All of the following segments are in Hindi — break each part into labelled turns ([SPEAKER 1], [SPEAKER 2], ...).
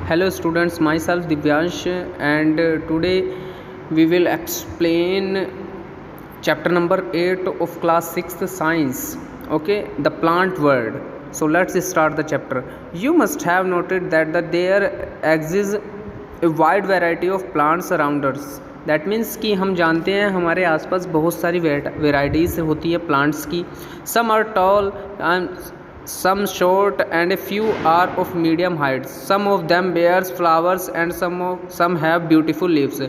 [SPEAKER 1] Hello students, myself Divyansh and today we will explain chapter number 8 of class 6th science. Okay, the plant world. So let's start the chapter. You must have noted that there exists a wide variety of plants around us. That means कि हम जानते हैं हमारे आसपास बहुत सारी वेराइटीज़ होती है प्लांट्स की. Some are tall and some short and a few are of medium height. Some of them bears flowers and some have beautiful leaves.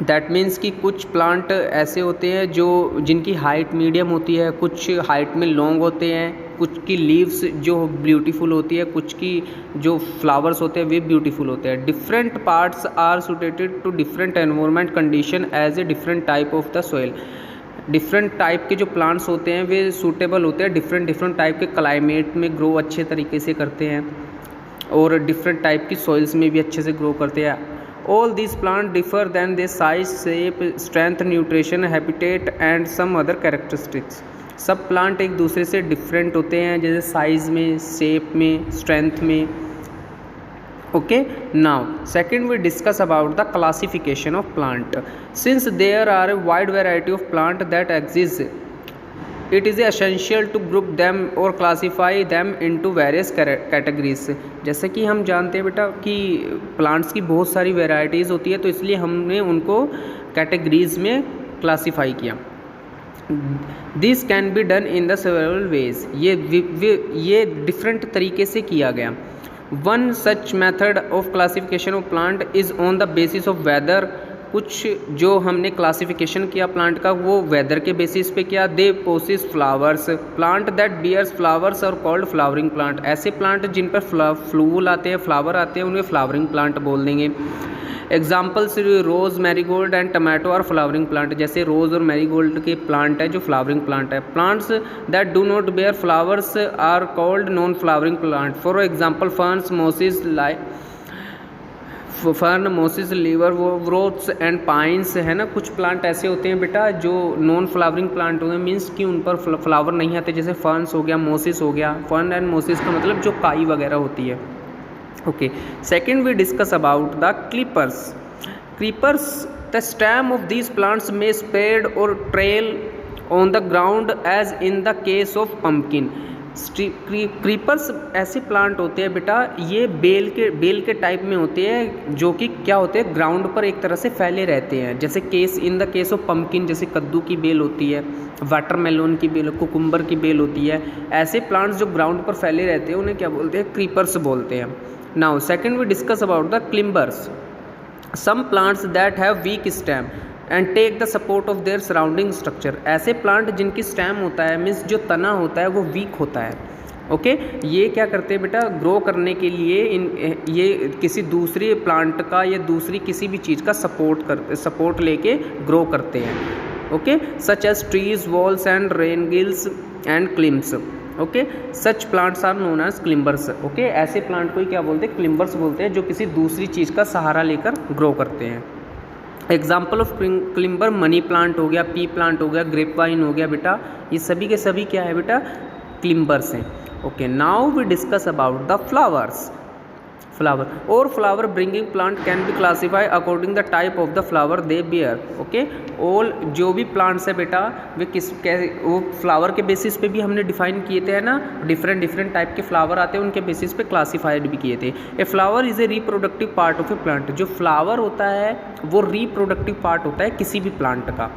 [SPEAKER 1] That means कि कुछ प्लांट ऐसे होते हैं जो जिनकी हाइट मीडियम होती है, कुछ हाइट में लॉन्ग होते हैं, कुछ की लीव्स जो ब्यूटीफुल होती है, कुछ की जो फ्लावर्स होते हैं वे ब्यूटीफुल होते हैं. Different parts are suited to different environment condition as a different type of the soil. Different type के जो प्लांट्स होते हैं वे सूटेबल होते हैं डिफरेंट टाइप के क्लाइमेट में ग्रो अच्छे तरीके से करते हैं और डिफरेंट टाइप की सॉइल्स में भी अच्छे से ग्रो करते हैं. All this plant differ than they size, shape, strength, nutrition, habitat and some other characteristics. सब प्लांट एक दूसरे से डिफरेंट होते हैं जैसे साइज़ में, शेप में, स्ट्रेंथ में. Okay, now second we discuss about the classification of plant. Since there are a wide variety of plant that exist, it is essential to group them or classify them into various categories. जैसे कि हम जानते हैं बेटा कि प्लांट्स की बहुत सारी वेराइटीज़ होती है तो इसलिए हमने उनको कैटेगरीज में क्लासीफाई किया. This can be done in the several ways. ये डिफरेंट तरीके से किया गया. One such method of classification of plant is on the basis of weather. कुछ जो हमने क्लासिफिकेशन किया प्लांट का वो वेदर के बेसिस पे किया. They possess flowers. Plant that bears flowers are called flowering plant. ऐसे प्लांट जिन पर फ्लूल आते हैं, फ्लावर आते हैं, उन्हें फ्लावरिंग प्लांट बोल देंगे. Examples rose, marigold and tomato are flowering plant. जैसे रोज़ और मैरीगोल्ड के प्लांट है जो फ्लावरिंग प्लांट है. Plants that do not bear flowers are called non flowering plant. For example ferns, mosses, fern, mosses, liverworts and pines है ना. कुछ प्लांट ऐसे होते हैं बेटा जो नॉन फ्लावरिंग प्लांट होते हैं, मीन्स कि उन पर फ्लावर नहीं आते. जैसे फर्न्स हो गया, मोसिस हो गया. फर्न एंड मोसिस का मतलब जो काई वगैरह होती है. Okay, second we discuss about the creepers. Creepers, the stem of these plants may spread or trail on the ground as in the case of pumpkin. Creepers ऐसे प्लांट होते हैं बेटा, ये बेल के टाइप में होते हैं जो कि क्या होते हैं ग्राउंड पर एक तरह से फैले रहते हैं. जैसे in the case of pumpkin, जैसे कद्दू की बेल होती है, वाटरमेलोन की बेल, कुकुम्बर की बेल होती है. ऐसे प्लांट्स जो ग्राउंड पर फैले रहते हैं उन्हें क्या बोलते हैं? क्रीपर्स बोलते हैं. Now second we discuss about the climbers. Some plants that have weak stem and take the support of their surrounding structure. ऐसे प्लांट जिनकी स्टेम होता है, मीन्स जो तना होता है वो वीक होता है. ओके, ये क्या करते हैं बेटा, ग्रो करने के लिए ये किसी दूसरे प्लांट का या दूसरी किसी भी चीज़ का सपोर्ट लेके ग्रो करते हैं. Okay, such as trees, walls and railings and climbs. Okay, such plants are known as climbers. Okay, ऐसे प्लांट को ही क्या बोलते हैं? क्लिम्बर्स बोलते हैं, जो किसी दूसरी चीज़ का सहारा लेकर ग्रो करते हैं. Example of climber money plant हो गया, पी प्लांट हो गया, ग्रेप वाइन हो गया बेटा. ये सभी के सभी क्या है बेटा? क्लिम्बर्स हैं. Okay, now we discuss about the flowers. Flower और flower bringing plant can be classify according the type of the flower they bear. Okay, all जो भी प्लांट्स है बेटा वे वो फ्लावर के बेसिस पे भी हमने डिफाइन किए थे, है ना. डिफरेंट टाइप के फ्लावर आते हैं, उनके बेसिस पे क्लासीफाइड भी किए थे. A flower is a reproductive part of A plant. जो फ्लावर होता है वो रिप्रोडक्टिव पार्ट होता है किसी भी प्लांट का.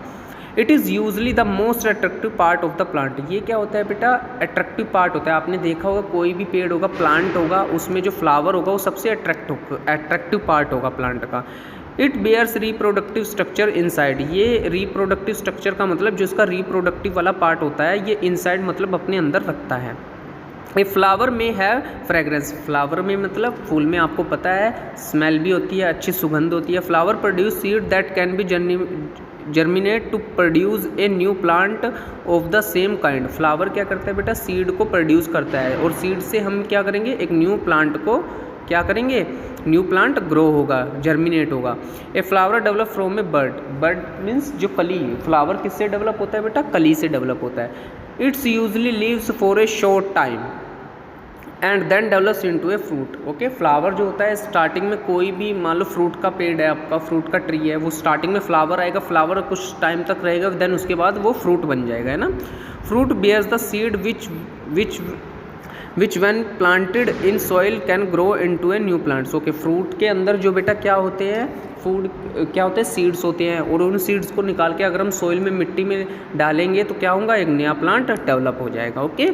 [SPEAKER 1] It is usually the most attractive part of the plant. ये क्या होता है बेटा? अट्रैक्टिव पार्ट होता है. आपने देखा होगा कोई भी पेड़ होगा, प्लांट होगा, उसमें जो फ्लावर होगा वो सबसे अट्रैक्टिव पार्ट होगा प्लांट का. It bears reproductive structure inside. ये रिप्रोडक्टिव स्ट्रक्चर का मतलब जो इसका रिप्रोडक्टिव वाला पार्ट होता है ये इनसाइड मतलब अपने अंदर रखता है. ए फ्लावर में है फ्रेगरेंस. फ्लावर में मतलब फूल में आपको पता है स्मेल भी होती है, अच्छी सुगंध होती है. Flower produce seed that can be germinate to produce a new plant of the same kind. Flower क्या करता है बेटा? सीड को प्रोड्यूस करता है और सीड से हम क्या करेंगे? एक न्यू प्लांट को क्या करेंगे? न्यू प्लांट ग्रो होगा, जर्मिनेट होगा. A flower develop from A bird means जो कली. फ्लावर किससे डेवलप होता है बेटा? कली से डेवलप होता है. It's usually lives for a short time. And then develops into a fruit. Okay, flower जो होता है स्टार्टिंग में, कोई भी मान लो फ्रूट का पेड़ है आपका, फ्रूट का ट्री है, वो स्टार्टिंग में फ्लावर आएगा, फ्लावर कुछ टाइम तक रहेगा, देन उसके बाद वो फ्रूट बन जाएगा, है ना। Fruit bears the seed which when planted in soil can grow into a new plants. Okay, fruit के अंदर जो बेटा क्या होते हैं, फूड क्या होते हैं, सीड्स होते हैं, और उन सीड्स को निकाल के अगर हम सॉइल में, मिट्टी में डालेंगे तो क्या होगा, एक नया प्लांट डेवलप हो जाएगा। Okay,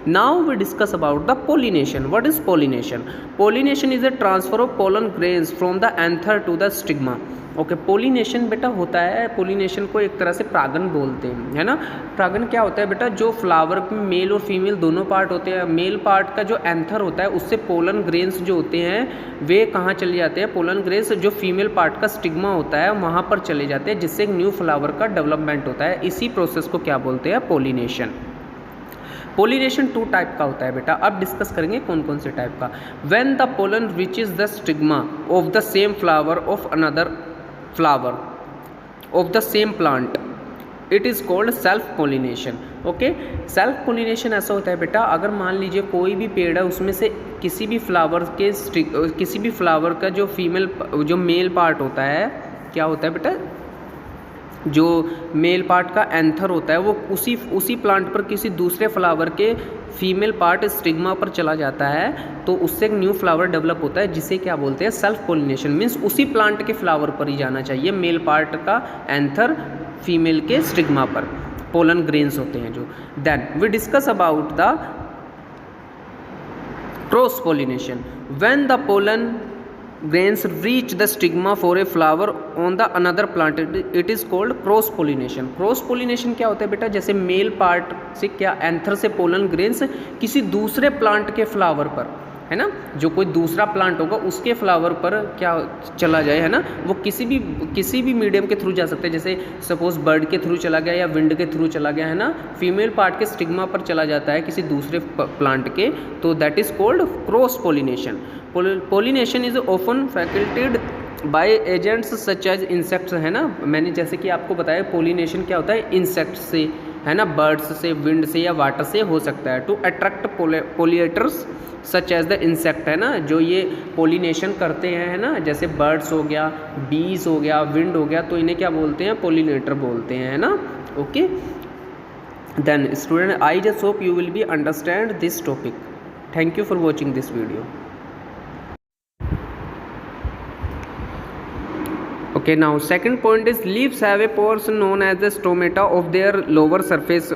[SPEAKER 1] now we discuss about the pollination. What is pollination? Pollination is a transfer of pollen grains from the anther to the stigma. Okay, pollination बेटा होता है, पोलिनेशन को एक तरह से परागन बोलते हैं, है ना। परागन क्या होता है बेटा, जो फ्लावर में मेल और फीमेल दोनों पार्ट होते हैं, मेल पार्ट का जो एंथर होता है उससे पोलन ग्रेन्स जो होते हैं वे कहाँ चले जाते हैं, पोलन ग्रेन्स जो फीमेल पार्ट का स्टिग्मा होता है वहाँ पर चले जाते हैं, जिससे एक न्यू फ्लावर का डेवलपमेंट होता है। इसी प्रोसेस को क्या बोलते हैं, पोलिनेशन। पोलिनेशन 2 टाइप का होता है बेटा, अब डिस्कस करेंगे कौन कौन से टाइप का। When the pollen reaches the stigma of the same flower of another flower of the same plant, it is called self pollination. Okay, self pollination ऐसा होता है बेटा, अगर मान लीजिए कोई भी पेड़ है, उसमें से किसी भी फ्लावर का जो जो मेल पार्ट होता है, क्या होता है बेटा, जो मेल पार्ट का एंथर होता है वो उसी प्लांट पर किसी दूसरे फ्लावर के फीमेल पार्ट स्टिग्मा पर चला जाता है, तो उससे एक न्यू फ्लावर डेवलप होता है, जिसे क्या बोलते हैं, सेल्फ पोलिनेशन। मीन्स उसी प्लांट के फ्लावर पर ही जाना चाहिए, मेल पार्ट का एंथर फीमेल के स्टिग्मा पर, पोलन ग्रेन्स होते हैं जो। Then we discuss about the cross pollination. When the pollen grains reach the stigma for a flower on the another plant, it is called cross pollination। Cross pollination क्या होता है बेटा, जैसे मेल पार्ट से क्या एंथर से पोलन ग्रेन्स किसी दूसरे प्लांट के फ्लावर पर, है ना, जो कोई दूसरा प्लांट होगा उसके फ्लावर पर क्या चला जाए, है ना, वो किसी भी मीडियम के थ्रू जा सकते हैं, जैसे सपोज बर्ड के थ्रू चला गया या विंड के थ्रू चला गया, है ना, फीमेल पार्ट के स्टिग्मा पर चला जाता है किसी दूसरे प्लांट के, तो that is called cross pollination. Pollination is often facilitated by agents such as insects, है ना, मैंने जैसे कि आपको बताया पोलिनेशन क्या होता है, इंसेक्ट्स से, है ना, बर्ड्स से, विंड से या वाटर से हो सकता है। To attract pollinators such as the insect, है ना, जो ये पोलिनेशन करते हैं, है ना, जैसे बर्ड्स हो गया, बीज हो गया, विंड हो गया, तो इन्हें क्या बोलते हैं, पोलिनेटर बोलते हैं, है ना। Okay, then student, I just hope you will be understand this topic. Thank you for watching this video. Okay, now second point is leaves have a portion known as the stomata of their lower surface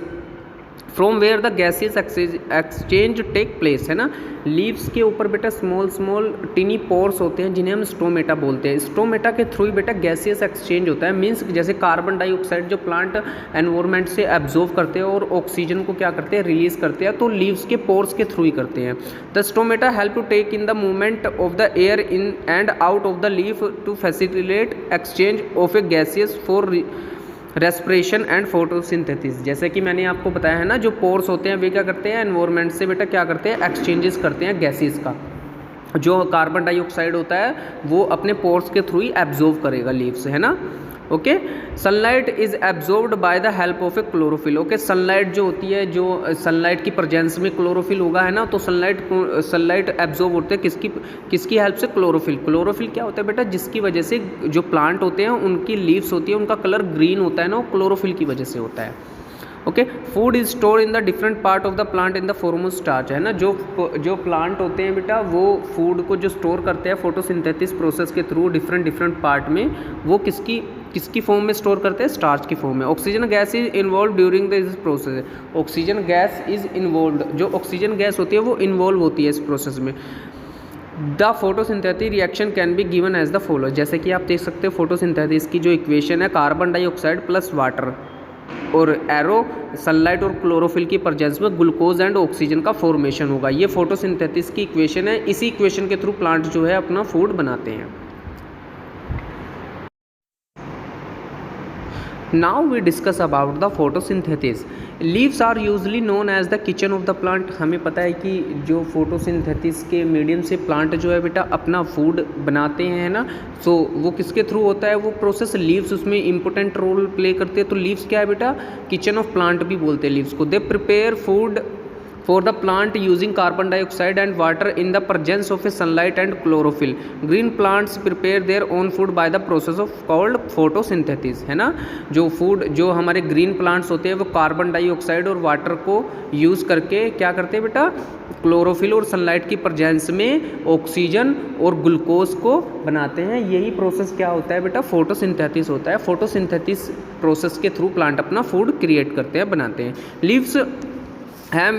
[SPEAKER 1] from where the gases exchange take place, है ना। लीव्स के ऊपर बेटा स्मॉल टिनी पोर्स होते हैं जिन्हें हम स्टोमेटा बोलते हैं। स्टोमेटा के थ्रू ही बेटा गैसियस एक्सचेंज होता है, मीन्स जैसे कार्बन डाइऑक्साइड जो प्लांट एनवायरनमेंट से एब्जॉर्व करते हैं और ऑक्सीजन को क्या करते हैं, रिलीज करते हैं, तो लीव्स के पोर्स के थ्रू ही करते हैं। The stomata help to take in the movement of the air in and out of the leaf to facilitate exchange of a gaseous for respiration and photosynthesis. जैसे कि मैंने आपको बताया है ना, जो पोर्स होते हैं वे क्या करते हैं, एनवायरनमेंट से बेटा क्या करते हैं, एक्सचेंजेस करते हैं गैसेस का। जो कार्बन डाइऑक्साइड होता है वो अपने पोर्स के थ्रू ही एब्जॉर्व करेगा लीव से, है ना। Okay, sunlight is absorbed by the help of A chlorophyll. Okay, sunlight जो होती है, जो सनलाइट की प्रेजेंस में क्लोरोफिल होगा, है ना, तो सनलाइट एब्जॉर्ब होते हैं किसकी हेल्प से, क्लोरोफिल। क्लोरोफिल क्या होता है बेटा, जिसकी वजह से जो प्लांट होते हैं उनकी लीव्स होती है उनका कलर ग्रीन होता है ना, वो क्लोरोफिल की वजह से होता है। Okay, food is store in the different part of the plant in the form of starch, है ना। जो प्लांट होते हैं बेटा वो फूड को जो स्टोर करते हैं फोटोसिंथेसिस प्रोसेस के थ्रू डिफरेंट पार्ट में, वो किसकी फॉर्म में स्टोर करते हैं, स्टार्च की फॉर्म में। Oxygen gas is involve during this process. Oxygen gas is involve, जो ऑक्सीजन गैस होती है वो इन्वॉल्व होती है इस प्रोसेस में। The photosynthetic reaction can be given as the follow. जैसे कि आप देख सकते हो फोटोसिंथेसिस की जो इक्वेशन है, कार्बन डाइऑक्साइड प्लस वाटर और एरो सनलाइट और क्लोरोफिल की प्रेजेंस में ग्लूकोज एंड ऑक्सीजन का फॉर्मेशन होगा। ये फोटोसिंथेसिस की इक्वेशन है, इसी इक्वेशन के थ्रू प्लांट जो है अपना फूड बनाते हैं। Now we discuss about the photosynthesis. Leaves are usually known as the kitchen of the plant. हमें पता है कि जो फोटोसिंथेसिस के मीडियम से प्लांट जो है बेटा अपना फूड बनाते हैं ना, तो वो किसके थ्रू होता है वो प्रोसेस, लीव्स उसमें इंपॉर्टेंट रोल प्ले करते हैं। तो लीव्स क्या है बेटा, किचन ऑफ प्लांट भी बोलते हैं लीव्स को। They prepare food for the plant using carbon dioxide and water in the presence of A sunlight and chlorophyll. Green plants prepare their own food by the process of called photosynthesis, है ना। जो फूड जो हमारे ग्रीन प्लांट्स होते हैं वो कार्बन डाइऑक्साइड और वाटर को यूज़ करके क्या करते हैं बेटा, क्लोरोफिल और सनलाइट की प्रेजेंस में ऑक्सीजन और ग्लूकोज को बनाते हैं। यही प्रोसेस क्या होता है बेटा, फोटोसिंथेसिस होता है। फोटोसिंथेसिस प्रोसेस के थ्रू प्लांट अपना फूड क्रिएट करते हैं, बनाते हैं। लीव्स है